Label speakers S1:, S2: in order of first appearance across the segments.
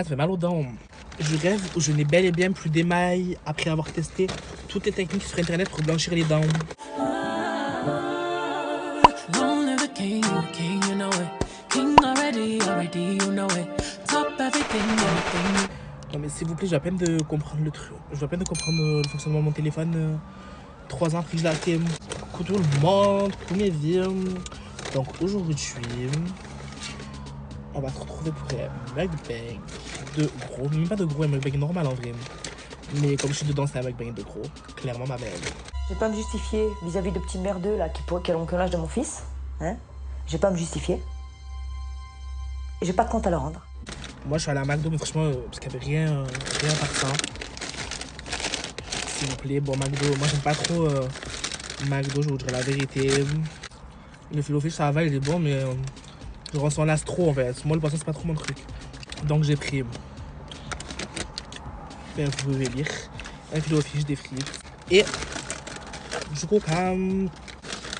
S1: Ah, ça fait mal aux dents. Je rêve où je n'ai bel et bien plus d'émail après avoir testé toutes les techniques sur internet pour blanchir les dents. Non mais s'il vous plaît, j'ai à peine de comprendre le truc. Je dois à peine de comprendre le fonctionnement de mon téléphone. 3 ans après que je l'ai acheté. Coucou tout le monde, coucou mes vies. Donc aujourd'hui, on va se retrouver pour un mukbang de gros. Même pas de gros, un mukbang normal en vrai. Mais comme je suis dedans, c'est un mukbang de gros. Clairement ma belle.
S2: Je vais pas me justifier vis-à-vis de petits merdeux là qui ont l'âge de mon fils. Hein? Je vais pas me justifier. Et j'ai pas de compte à leur rendre.
S1: Moi je suis allé à McDo, mais franchement, parce qu'il n'y avait rien par ça. S'il vous plaît, bon McDo, moi j'aime pas trop McDo, je vous dirais la vérité. Le filet fish ça va, il est bon, mais je ressens l'as trop en fait. Moi le poisson c'est pas trop mon truc. Donc j'ai pris, ben, vous pouvez lire, un filet fish, des frites et du coca.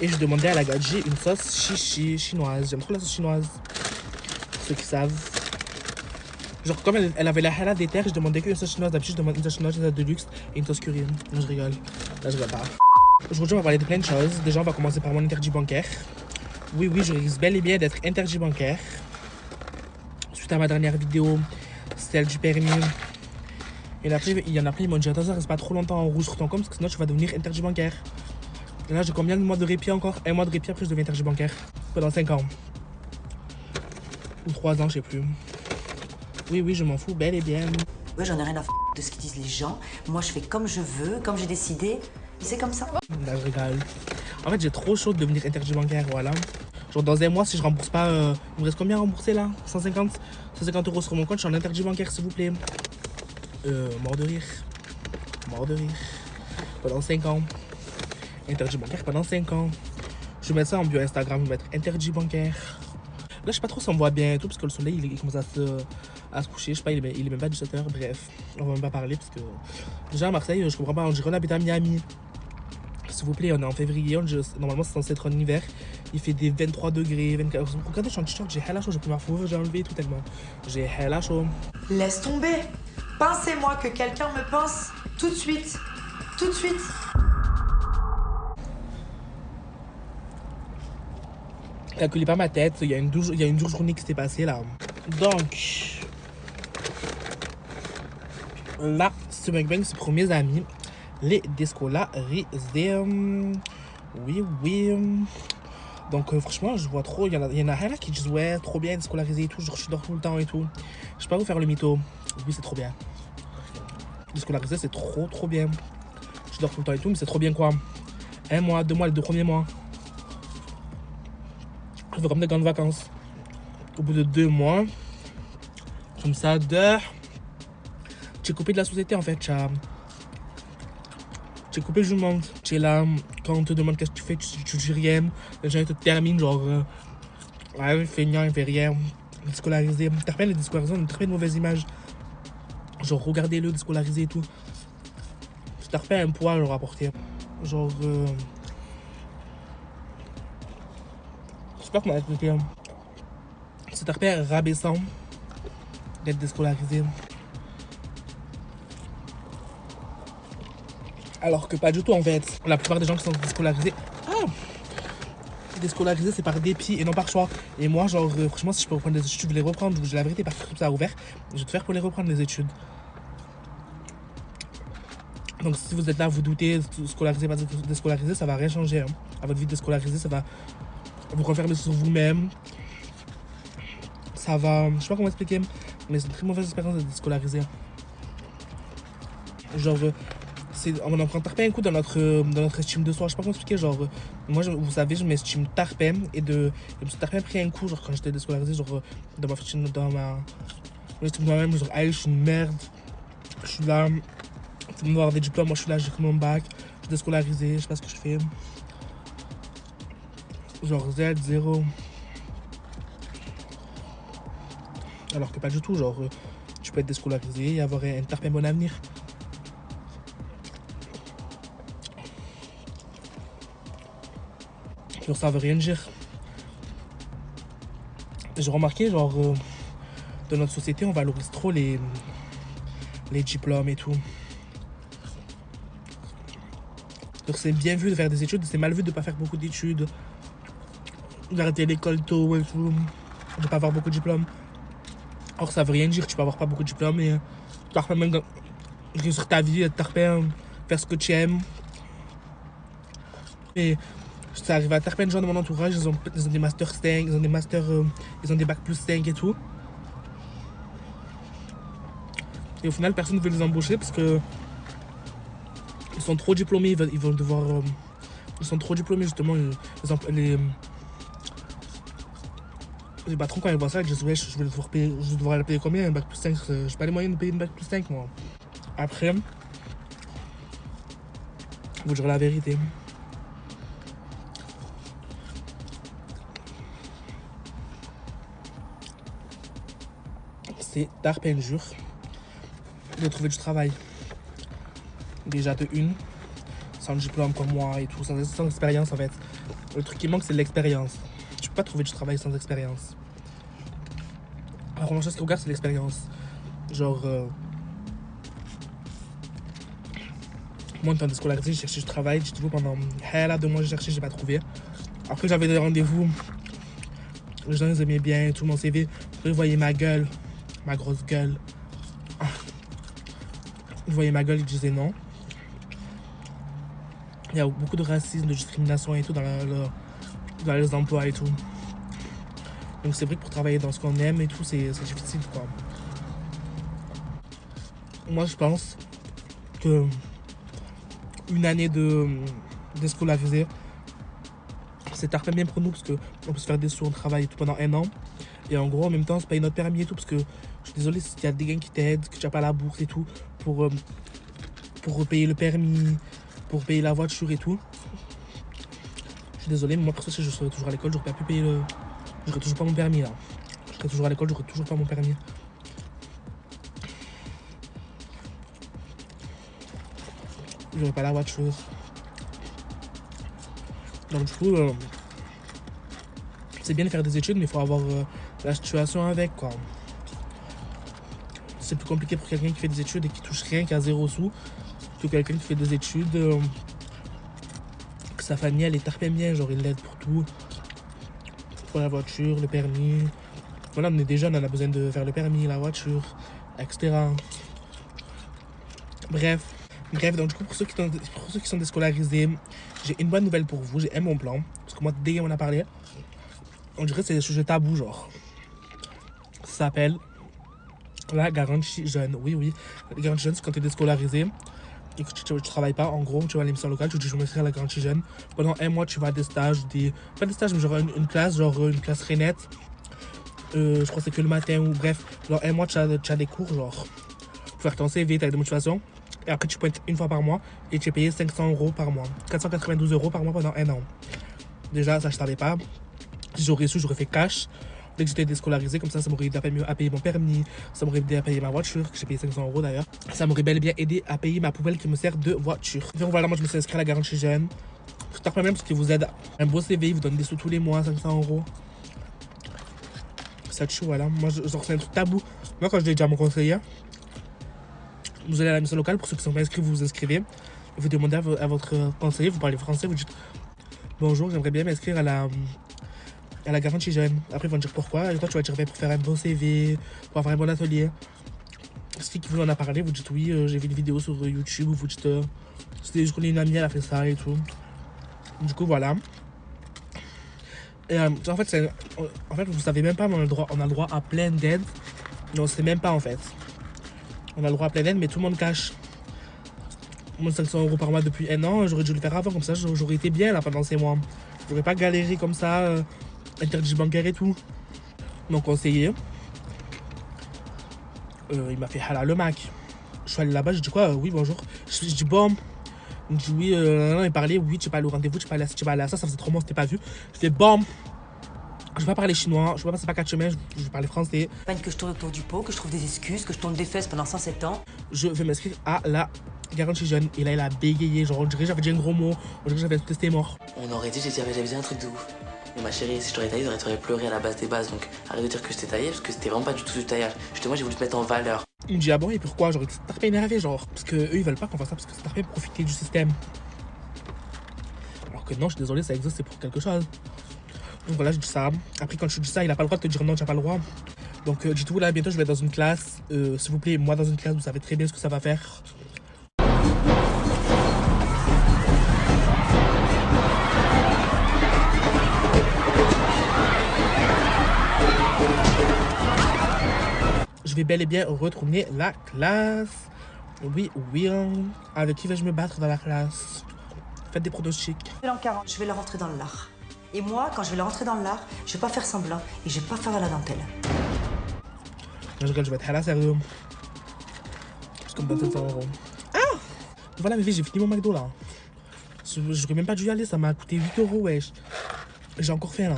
S1: Et je demandais à la gadji une sauce chichi chinoise. J'aime trop la sauce chinoise. Ceux qui savent. Genre, comme elle avait la halal des terres, je demandais qu'une sauce chinoise. D'habitude, je demande une sauce chinoise de luxe et une sauce curry. Non, je rigole. Là, je rigole pas. Aujourd'hui, on va parler de plein de choses. Déjà, on va commencer par mon interdit bancaire. Oui, je risque bel et bien d'être interdit bancaire. Suite à ma dernière vidéo, celle du permis. Et après, il y en a plein, ils m'ont dit attention, reste pas trop longtemps en rouge sur ton compte parce que sinon, tu vas devenir interdit bancaire. Et là, j'ai combien de mois de répit encore? Un mois de répit, après je deviens interdit bancaire. Pendant 5 ans. Ou 3 ans, je sais plus. Oui, je m'en fous, bel et bien.
S2: Ouais, j'en ai rien à foutre de ce qu'ils disent les gens. Moi, je fais comme je veux, comme j'ai décidé. Et c'est comme ça.
S1: Là, je rigole. En fait, j'ai trop chaud de devenir interdit bancaire, voilà. Genre, dans un mois, si je rembourse pas... il me reste combien à rembourser, là? 150 € sur mon compte, je suis en interdit bancaire, s'il vous plaît. Mort de rire. Mort de rire. Pendant 5 ans. Interdit bancaire pendant 5 ans. Je vais mettre ça en bio Instagram, je vais mettre interdit bancaire. Là, je sais pas trop si on me voit bien et tout, parce que le soleil, il commence à se coucher. Je sais pas, il est même pas 17h. Bref, on va même pas parler, parce que déjà à Marseille, je comprends pas. On dirait qu'on habite à Miami. S'il vous plaît, on est en février. Normalement, c'est censé être en hiver. Il fait des 23 degrés, 24. Regardez, je suis en t-shirt, j'ai hella chaud. J'ai pris ma fourrure, j'ai enlevé tout tellement. J'ai hella chaud.
S3: Laisse tomber. Pincez-moi, que quelqu'un me pince tout de suite. Tout de suite.
S1: Calculez pas ma tête, il y a une dure journée qui s'est passée là. Donc, là, ce mukbang, c'est pour mes amis, les déscolarisés. Oui. Donc, franchement, je vois trop. Il y en a rien là qui disent ouais, trop bien, déscolarisé et tout. Genre, je dors tout le temps et tout. Je peux pas vous faire le mytho. Oui, c'est trop bien. Déscolarisé, c'est trop bien. Je dors tout le temps et tout, mais c'est trop bien quoi. 1 mois, 2 mois, les 2 premiers mois. Je fais comme des grandes vacances. Au bout de 2 mois, comme ça, tu es coupé de la société en fait. Tu es coupé du monde. Tu es là, quand on te demande qu'est-ce que tu fais, tu dis rien. Les gens ils te terminent, genre, ouais, feignant, il fait rien. Déscolarisé. T'as pas les déscolarisés, on a très mauvaise image. Genre, regardez-le, déscolarisé et tout. T'as pas un poids, genre, à porter. Genre, je sais pas comment expliquer. C'est un rabaissant d'être déscolarisé. Alors que pas du tout en fait. La plupart des gens qui sont déscolarisés, c'est par dépit et non par choix. Et moi, genre, franchement, si je peux reprendre des études, je vais les reprendre. Je vous dis la vérité, parce que ça a ouvert. Je vais tout faire pour les reprendre, les études. Donc si vous êtes là, vous doutez, scolarisé, pas déscolarisé, ça va rien changer. Hein. À votre vie déscolarisée, ça va vous renfermer sur vous-même. Ça va... Je sais pas comment expliquer, mais c'est une très mauvaise expérience d'être déscolarisé. Genre... on en prend tarpin un coup dans notre estime de soi. Je sais pas comment expliquer. Genre, moi, vous savez, je m'estime tarpin et je me suis tarpin pris un coup, genre quand j'étais déscolarisé, genre dans ma estime de moi-même, genre, allez, je suis une merde. Je suis là, tout le monde va avoir des diplômes, moi je suis là, j'ai pris mon bac, je suis déscolarisé, je sais pas ce que je fais. Genre Z, 0. Alors que pas du tout, genre, tu peux être déscolarisé et avoir un tarpin bon avenir. Genre ça veut rien dire. J'ai remarqué genre dans notre société, on valorise trop les diplômes et tout. Donc c'est bien vu de faire des études, c'est mal vu de ne pas faire beaucoup d'études, d'arrêter l'école tôt et tout, de ne pas avoir beaucoup de diplômes. Or ça veut rien dire, tu peux avoir pas beaucoup de diplômes et tu peux même réussir ta vie, faire ce que tu aimes. Et ça arrive à plein de gens de mon entourage, ils ont des masters 5, ils ont des masters, ils ont des bacs plus 5 et tout. Et au final, personne ne veut les embaucher parce que ils sont trop diplômés, ils vont devoir... ils sont trop diplômés justement, les patrons quand ils voient ça, ils disent ouais, je vais devoir la payer combien un bac plus 5, j'ai pas les moyens de payer une bac plus 5 moi. Après, vous dire la vérité. C'est tard peine dur de trouver du travail. Déjà de une, sans diplôme comme moi et tout, sans expérience en fait. Le truc qui manque c'est l'expérience. Tu peux pas trouver du travail sans expérience. Alors la chose qui regarde c'est l'expérience. Genre moi en temps de scolarité j'ai cherché du travail, j'ai trouvé pendant 2 mois j'ai cherché, j'ai pas trouvé. Après j'avais des rendez-vous, les gens ils aimaient bien tout mon CV. Après ils voyaient ma gueule, ma grosse gueule. Ils voyaient ma gueule, ils disaient non. Il y a beaucoup de racisme, de discrimination et tout dans les emplois et tout. Donc c'est vrai que pour travailler dans ce qu'on aime et tout, c'est difficile quoi. Moi je pense que une année de scolariser, c'est tard bien pour nous parce qu'on peut se faire des sous, on travaille tout pendant 1 an. Et en gros en même temps c'est paye notre permis et tout parce que je suis désolé s'il y a des gars qui t'aident, que tu n'as pas la bourse et tout pour payer le permis, pour payer la voiture et tout. Je suis désolé mais moi perso si je serais toujours à l'école, j'aurais pas pu payer j'aurais toujours pas mon permis là. Je serais toujours à l'école, j'aurais toujours pas mon permis. J'aurais pas la voiture. Donc du coup, c'est bien de faire des études mais il faut avoir la situation avec quoi. C'est plus compliqué pour quelqu'un qui fait des études et qui touche rien, qui a 0 sous, que quelqu'un qui fait des études, que sa famille elle est tarpée bien, genre il l'aide pour tout. Pour la voiture, le permis. Voilà, on est des jeunes, on a besoin de faire le permis, la voiture, etc. Bref, donc du coup pour ceux qui sont déscolarisés, j'ai une bonne nouvelle pour vous, j'ai un bon plan. Parce que moi, dès qu'on a parlé, on dirait que c'est des sujets tabous, genre. Ça s'appelle la garantie jeune. Oui, la garantie jeune, c'est quand tu es déscolarisé et que tu travailles pas. En gros, tu vas à l'émission locale, tu dis je vais m'inscrire à la garantie jeune. Pendant 1 mois, tu vas à des stages, pas des stages, mais genre une classe Renette. Je crois que c'est que le matin ou bref. Genre 1 mois, tu as des cours, genre pour faire ton CV, tu as des motivations. Et après, tu pointes 1 fois par mois et tu es payé 500 € par mois. 492 € par mois pendant 1 an. Déjà, ça, je savais pas. Si j'aurais su, j'aurais fait cash. Dès que j'étais déscolarisé, comme ça m'aurait aidé à payer mon permis, ça m'aurait aidé à payer ma voiture, que j'ai payé 500 € d'ailleurs. Ça m'aurait bel et bien aidé à payer ma poubelle qui me sert de voiture. Donc voilà, moi je me suis inscrit à la garantie jeune. Je tape même parce qu'ils vous aident. Un beau CV, ils vous donnent des sous tous les mois, 500 €. Ça tue, voilà. Moi, genre, c'est un truc tabou. Moi, quand je l'ai dit à mon conseiller, vous allez à la mission locale, pour ceux qui sont pas inscrits, vous vous inscrivez. Vous demandez à votre conseiller, vous parlez français, vous dites bonjour, j'aimerais bien m'inscrire à la garantie jeune. Après, ils vont dire pourquoi. Et toi, tu vas dire pour faire un bon CV, pour avoir un bon atelier. Si qui vous en a parlé, vous dites oui, j'ai vu une vidéo sur YouTube, vous dites je connais une amie, elle a fait ça et tout. Du coup, voilà. Et en fait, vous savez même pas, mais on a le droit à plein d'aides. Mais on sait même pas en fait. On a le droit à plein d'aides, mais tout le monde cache. Moi, 500 € par mois depuis 1 an, j'aurais dû le faire avant, comme ça j'aurais été bien là pendant 6 mois. J'aurais pas galéré comme ça, interdit bancaire et tout. Mon conseiller, il m'a fait halal le Mac. Je suis allé là-bas, je dis quoi oui, bonjour. Je dis bon. Il me dit oui, il parlait, oui, tu es pas allé au rendez-vous, tu es pas allé à ça, ça faisait 3 mois, c'était pas vu. Je fais bon. Je vais pas parler chinois, je vais pas passer par 4 chemins, je vais parler français.
S2: Pas que je tourne autour du pot, que je trouve des excuses, que je tourne des fesses pendant 107 ans.
S1: Je vais m'inscrire à la garantie jeune. Et là, il a bégayé, genre on dirait que j'avais dit un gros mot, on dirait que j'avais testé mort.
S4: On aurait dit que j'avais un truc de ouf. Mais ma chérie, si je t'aurais taillé, t'aurais pleuré à la base des bases. Donc arrête de dire que je t'ai taillé parce que c'était vraiment pas du tout du taillage. Justement, j'ai voulu te mettre en valeur.
S1: Il me dit, ah bon, et pourquoi? Genre, t'as pas énervé, genre. Parce que eux, ils veulent pas qu'on fasse ça parce que ça fait profiter du système. Alors que non, je suis désolée, ça existe, c'est pour quelque chose. Donc voilà, je dis ça. Après, quand je dis ça, il a pas le droit de te dire non, tu n'as pas le droit. Donc, dites-vous là, bientôt, je vais être dans une classe. S'il vous plaît, moi, dans une classe, vous savez très bien ce que ça va faire. Je vais bel et bien retourner la classe. Oui, oui. Avec qui vais-je me battre dans la classe? Faites des pronostics.
S2: Je vais la rentrer dans le lard. Et moi, quand je vais la rentrer dans le lard, je vais pas faire semblant et je vais pas faire à la dentelle.
S1: Je regarde, je vais être à la sérieux. Parce qu'on me donne 700 €. Ah! Voilà, mes filles, j'ai fini mon McDo là. J'aurais même pas dû y aller, ça m'a coûté 8 €, wesh. J'ai encore fait là.